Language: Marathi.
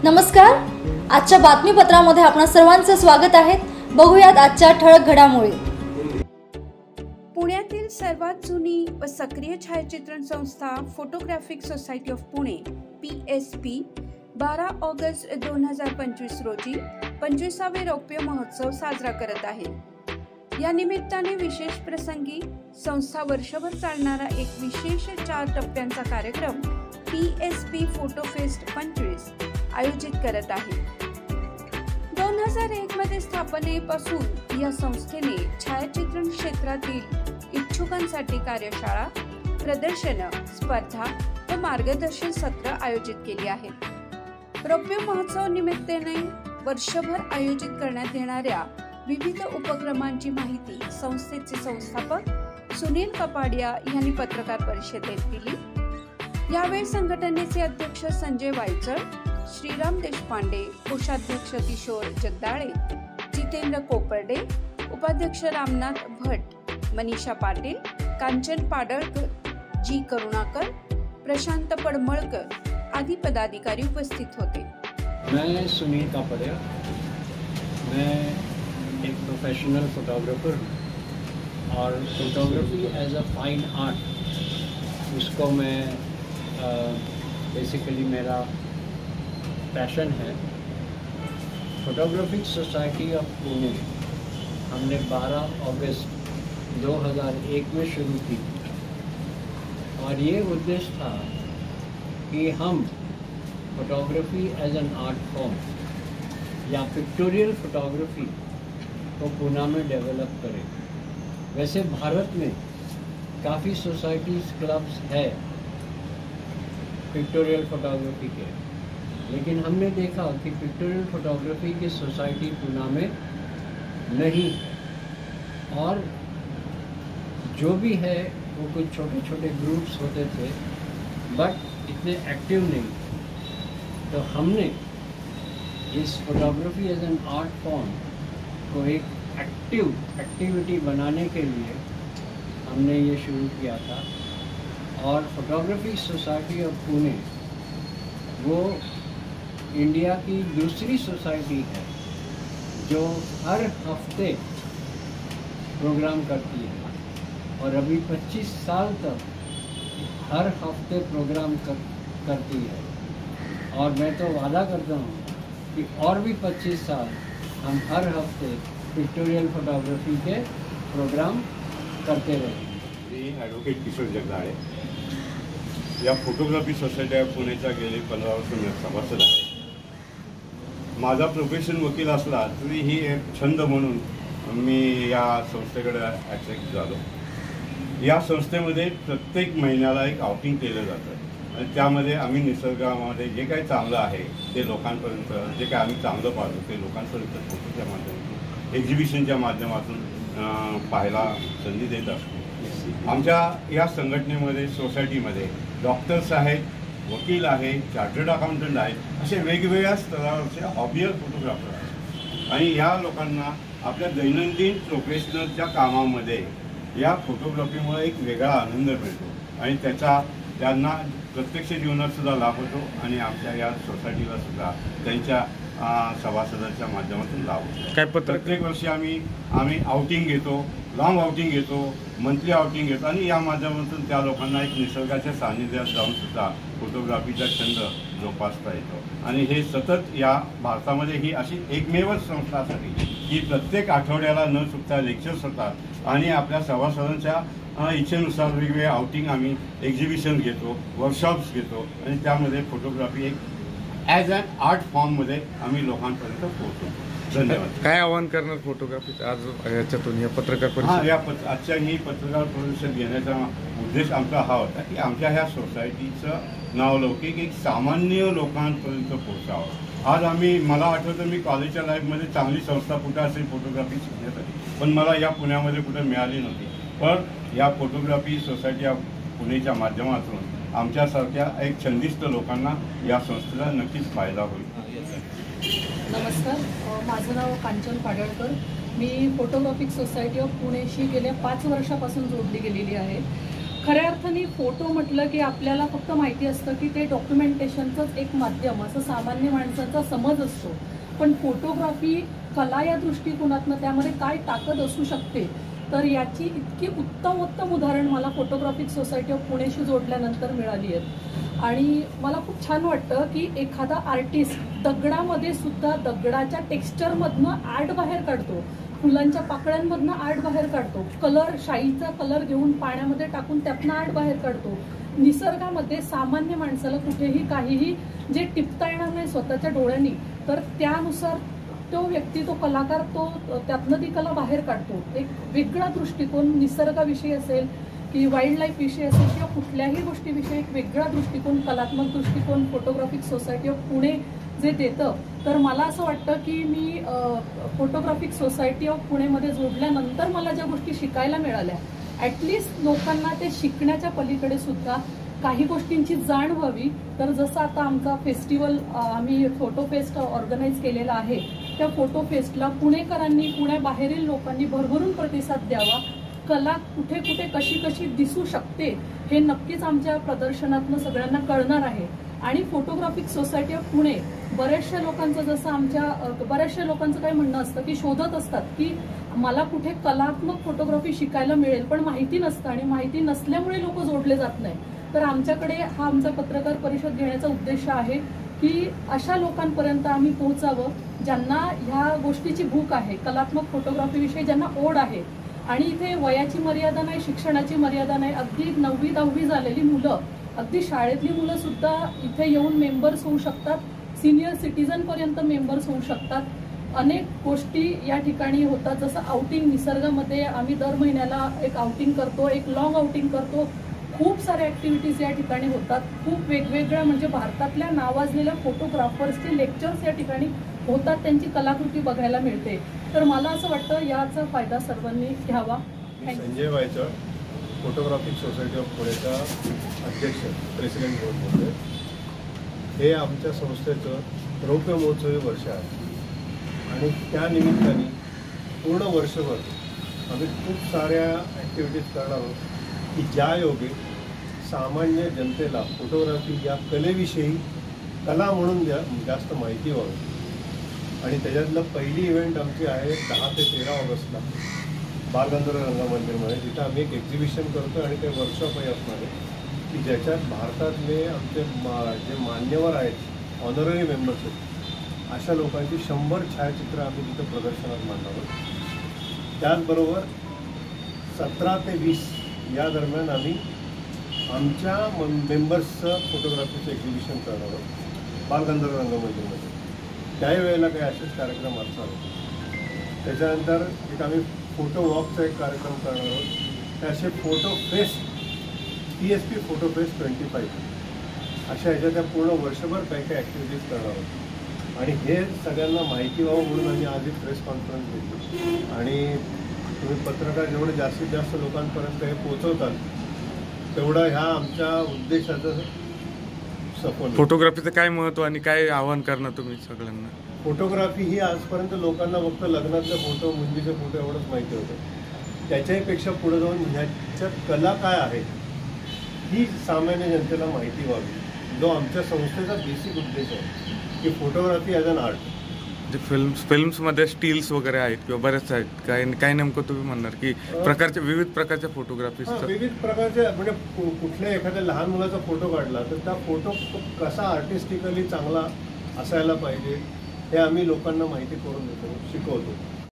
नमस्कार, आजच्या बातमीपत्रामध्ये आपणा सर्वांचे स्वागत आहे। बघूयात आजच्या ठळक घडामोडी। पुण्यातील सर्वात जुनी व सक्रिय छायाचित्रण संस्था photographic society of Pune PSP 12 August 2025 रोजी 25वे रौप्य महोत्सव साजरा करत आहे। या निमित्ताने विशेष प्रसंगी संस्था वर्षभर चालणारा एक विशेष 4 टप्प्यांचा कार्यक्रम PSP फोटो फेस्ट 25 आयोजित करत आहे। 2001 मध्ये स्थापनेपासून या संस्थेने छायाचित्रण क्षेत्रातील इच्छुकांसाठी कार्यशाळा, प्रदर्शनं, स्पर्धा व मार्गदर्शन सत्र आयोजित केली आहेत। रौप्य महोत्सव निमित्ताने वर्षभर आयोजित करण्यात येणाऱ्या विविध उपक्रमांची माहिती संस्थेचे संस्थापक सुनील कपाडिया यांनी पत्रकार परिषदेत दिली। यावेळी संघटनेचे अध्यक्ष संजय वायचळ, श्रीराम देशपांडे, कोषाध्यक्ष किशोर जगदाळे, जितेंद्र कोपर्डे, उपाध्यक्ष रामनाथ भट, मनीषा पाटील, कांचन पाडळकर, जी करुणाकर, प्रशांत पडमळकर आदी पदाधिकारी उपस्थित होते। मैं सुनील कपाडिया, मैं एक प्रोफेशनल फोटोग्राफर हूँ और photography as a fine art उसको मैं बेसिकली मेरा पैशन है। फोटोग्राफिक सोसाइटी ऑफ पुणे हमने 12 अगस्त 2001 में शुरू की और ये उद्देश्य था कि हम photography as an art form या पिक्टोरियल फोटोग्राफी को पुणे में डेवलप करें। वैसे भारत में काफ़ी सोसाइटीज़ क्लब्स है पिक्टोरियल फोटोग्राफी के, लेकिन हमने देखा कि पिक्टोरियल फोटोग्राफी की सोसाइटी पुणे में नहीं, और जो भी है वो कुछ छोटे छोटे ग्रुप्स होते थे बट इतने एक्टिव नहीं। तो हमने इस photography as an art form को एक एक्टिविटी बनाने के लिए हमने ये शुरू किया था। और फोटोग्राफी सोसाइटी ऑफ पुणे वो इंडिया की दूसरी सोसाइटी है जो हर हफ्ते प्रोग्राम करती है और अभी 25 साल तक हर हफ्ते प्रोग्राम करती है। और मैं तो वादा करता हूँ कि और भी 25 साल हम हर हफ्ते पिक्टोरियल फोटोग्राफी के प्रोग्राम करते रहेंगे। मी ॲडव्होकेट किशोर जगदाळे या फोटोग्राफी सोसायटी ऑफ पुणेच्या गेली 15 वर्ष मी सभासद आहे। माझा प्रोफेशन वकील असला तरी ही एक छंद म्हणून मी या संस्थेकडे ॲट्रॅक्ट झालो। या संस्थेमध्ये प्रत्येक महिन्याला एक आउटिंग केलं जातं आणि त्यामध्ये आम्ही निसर्गामध्ये जे काही चांगलं आहे ते लोकांपर्यंत, जे काही आम्ही चांगलं पाहतो ते लोकांपर्यंत फोटोच्या माध्यमातून, एक्झिबिशनच्या माध्यमातून पाहायला संधी देत असतो। आमच्या या संघटनेमध्ये, सोसायटीमध्ये डॉक्टर्स आहेत, वकील आहेत, चार्टर्ड अकाउंटंट आहेत, असे वेगवेगळ्या स्तरावरचे हॉबियर फोटोग्राफर आहेत आणि या लोकांना आपल्या दैनंदिन प्रोफेशनलच्या कामामध्ये या फोटोग्राफीमुळे एक वेगळा आनंद मिळतो आणि त्याचा त्यांना प्रत्यक्ष जीवनात सुद्धा लाभ होतो आणि आमच्या या सोसायटीला सुद्धा त्यांच्या सभासदांच्या माध्यमातून लाभ होतो। काय प्रत्येक वर्षी आम्ही आउटिंग घेतो, लॉंग आउटिंग घेतो, मंथली आउटिंग घेतो आणि या माध्यमातून त्या लोकांना एक निसर्गाच्या सानिध्यात जाऊन सुद्धा फोटोग्राफीचा छंद जोपासता येतो। आणि हे सतत या भारतामध्ये ही अशी एकमेव संस्था असावी की प्रत्येक आठवड्याला न चुकता लेक्चर्स होतात आणि आपल्या सभासदांच्या इच्छेनुसार वेगवेगळे आउटिंग, आम्ही एक्झिबिशन घेतो, वर्कशॉप्स घेतो आणि त्यामध्ये फोटोग्राफी एक ॲज अन आर्ट फॉर्ममध्ये आम्ही लोकांपर्यंत पोहोचवतो। धन्यवाद। काय आव्हान करणार फोटोग्राफी आज याच्यातून, या पत्रकार परिषद आजच्या ही पत्रकार परिषद घेण्याचा उद्देश आमचा हा होता की आमच्या ह्या सोसायटीचं नावलौकिक एक सामान्य लोकांपर्यंत पोहोचावं। आज मला आठवतं मी कॉलेजच्या लाईफमध्ये चांगली संस्था कुठं असेल फोटोग्राफी शिकण्यासाठी, पण मला या पुण्यामध्ये कुठं मिळाली नव्हती। पण या फोटोग्राफी सोसायटी ऑफ पुणेच्या माध्यमातून आमच्यासारख्या एक छंदिस्त लोकांना या संस्थेला नक्कीच फायदा होईल। नमस्कार, माझं नाव कांचन पाडळकर। मी फोटोग्राफिक सोसायटी ऑफ पुणेशी गेल्या 5 वर्षापासून जोडली गेलेली आहे। खऱ्या अर्थाने फोटो म्हटलं की आपल्याला फक्त माहिती असतं की ते डॉक्युमेंटेशनचंच एक माध्यम असं सामान्य माणसाचा समज असतो, पण फोटोग्राफी कला या दृष्टिकोनातनं त्यामध्ये काय ताकद असू शकते तर याची इतकी उत्तम उदाहरण मला फोटोग्राफिक सोसायटी ऑफ पुणेशी जोडल्यानंतर मिळाली आहेत. आणि मला खूप छान वाटतं की एखादा आर्टिस्ट दगडामध्ये सुद्धा दगडाच्या टेक्स्चरमधनं आर्ट बाहेर काढतो, फुलांच्या पाकळ्यांमधनं आर्ट बाहेर काढतो, कलर शाईचा कलर घेऊन पाण्यामध्ये टाकून त्यातनं आर्ट बाहेर काढतो. निसर्गामध्ये सामान्य माणसाला कुठेही काहीही जे टिपता येणार नाही स्वतःच्या डोळ्यांनी तर त्यानुसार तो व्यक्ती, तो कलाकार, तो त्यातनं ती कला बाहेर काढतो. एक वेगळा दृष्टिकोन निसर्गाविषयी असेल की वाईल्ड लाईफ विषयी असेल किंवा कुठल्याही गोष्टीविषयी एक वेगळा दृष्टिकोन, कलात्मक दृष्टिकोन फोटोग्राफिक सोसायटी ऑफ पुणे जे देतं. तर मला असं वाटतं की मी फोटोग्राफिक सोसायटी ऑफ पुणेमध्ये जोडल्यानंतर मला ज्या गोष्टी शिकायला मिळाल्या, ॲटलिस्ट लोकांना ते शिकण्याच्या पलीकडे सुद्धा काही गोष्टींची जाण व्हावी. तर जसं आता आमचा फेस्टिवल आम्ही फोटो फेस्ट ऑर्गनाईज केलेला आहे, त्या फोटो फेस्टला पुणेकरांनी, पुण्याबाहेरील लोकांनी भरभरून प्रतिसाद द्यावा. कला कुठे कुठे कशी कशी दिसू शकते हे नक्कीच आमच्या प्रदर्शनातनं सगळ्यांना कळणार आहे. आणि फोटोग्राफिक सोसायटी ऑफ पुणे बऱ्याचशा लोकांचं, जसं बऱ्याचशा लोकांचं काय म्हणणं असतं की शोधत असतात की मला कुठे कलात्मक फोटोग्राफी शिकायला मिळेल, पण माहिती नसतं आणि माहिती नसल्यामुळे लोक जोडले जात नाही. तर आमच्याकडे हा आमचा पत्रकार परिषद घेण्याचा उद्देश आहे की अशा लोकांपर्यंत आम्ही पोहोचावं ज्यांना ह्या गोष्टीची भूक आहे, कलात्मक फोटोग्राफीविषयी ज्यांना ओढ आहे. आणि इथे वयाची मर्यादा नाही, शिक्षणाची मर्यादा नाही. अगदी 9वी 10वी झालेली मुलं, अगदी शाळेतली मुलं सुद्धा इथे येऊन मेंबर्स होऊ शकतात, सिनियर सिटीजन पर्यंत मेंबर्स होऊ शकतात. अनेक गोष्टी या ठिकाणी होतात, जसं आउटिंग निसर्गामध्ये आम्ही दर महिन्याला एक आउटिंग करतो, एक लॉंग आउटिंग करतो. खूप साऱ्या ॲक्टिव्हिटीज या ठिकाणी होतात. खूप वेगवेगळ्या म्हणजे भारतातल्या नावाजलेल्या फोटोग्राफर्सचे लेक्चर्स या ठिकाणी होतात, त्यांची कलाकृती बघायला मिळते. तर मला असं वाटतं याचा फायदा सर्वांनी घ्यावा. Sanjay Waychal, photographic society of पुणेचा अध्यक्ष, प्रेसिडेंट म्हणून बोलतोय. हे आमच्या संस्थेचं रौप्य महोत्सवी वर्ष आहे आणि त्या निमित्ताने पूर्ण वर्षभर आम्ही खूप साऱ्या ॲक्टिव्हिटीज करणार आहोत की ज्या योगे सामान्य जनतेला फोटोग्राफी या कलेविषयी कला म्हणून जास्त माहिती व्हावी. आणि त्याच्यातलं पहिली इव्हेंट आमची आहे 10 ते 13 ऑगस्टला बालगंधर्व रंगमंदिरमध्ये, जिथं आम्ही एक एक्झिबिशन करतो आणि ते वर्कशॉपही असणार आहे की ज्याच्यात भारतातले आमचे जे मान्यवर आहेत, ऑनररी मेंबर्स आहेत, अशा लोकांची 100 छायाचित्रं आम्ही तिथं प्रदर्शनात मांडणार आहोत. त्याचबरोबर 17 ते 20 या दरम्यान आम्ही आमच्या मेंबर्सचं फोटोग्राफीचं एक्झिबिशन करणार आहोत बालगंधर्व रंगमंदिरमध्ये. त्याही वेळेला काही असेच कार्यक्रम असणार. त्याच्यानंतर एक आम्ही फोटो वॉकचा एक कार्यक्रम करणार आहोत. असे photo fest, PSP photo fest 25 अशा ह्याच्या त्या पूर्ण वर्षभर काही काही ॲक्टिव्हिटीज करणार आहोत. आणि हे सगळ्यांना माहिती व्हावं म्हणून आम्ही आज एक प्रेस कॉन्फरन्स घेतली. आणि तुम्ही पत्रकार जेवढे जास्तीत जास्त लोकांपर्यंत हे पोहोचवताल तेवढं ह्या आमच्या उद्देशाचं सफल. फोटोग्राफीचं काय महत्त्व आणि काय आव्हान करणार तुम्ही सगळ्यांना? फोटोग्राफी ही आजपर्यंत लोकांना फक्त लग्नातले फोटो, मुंजीचे फोटो एवढंच माहिती होतं. त्याच्याहीपेक्षा पुढे जाऊन ह्याच्यात कला काय आहे ही सामान्य जनतेला माहिती व्हावी, जो आमच्या संस्थेचा बेसिक उद्देश आहे की फोटोग्राफी ॲज अन आर्ट. जे फिल्म्समध्ये स्टील्स वगैरे आहेत किंवा बरेच आहेत, काय नेमकं तुम्ही म्हणणार की विविध प्रकारच्या फोटोग्राफीज? विविध प्रकारचे म्हणजे कुठल्या एखाद्या लहान मुलाचा फोटो काढला तर त्या फोटो कसा आर्टिस्टिकली चांगला असायला पाहिजे हे आम्ही लोकांना माहिती करून देतो, शिकवतो.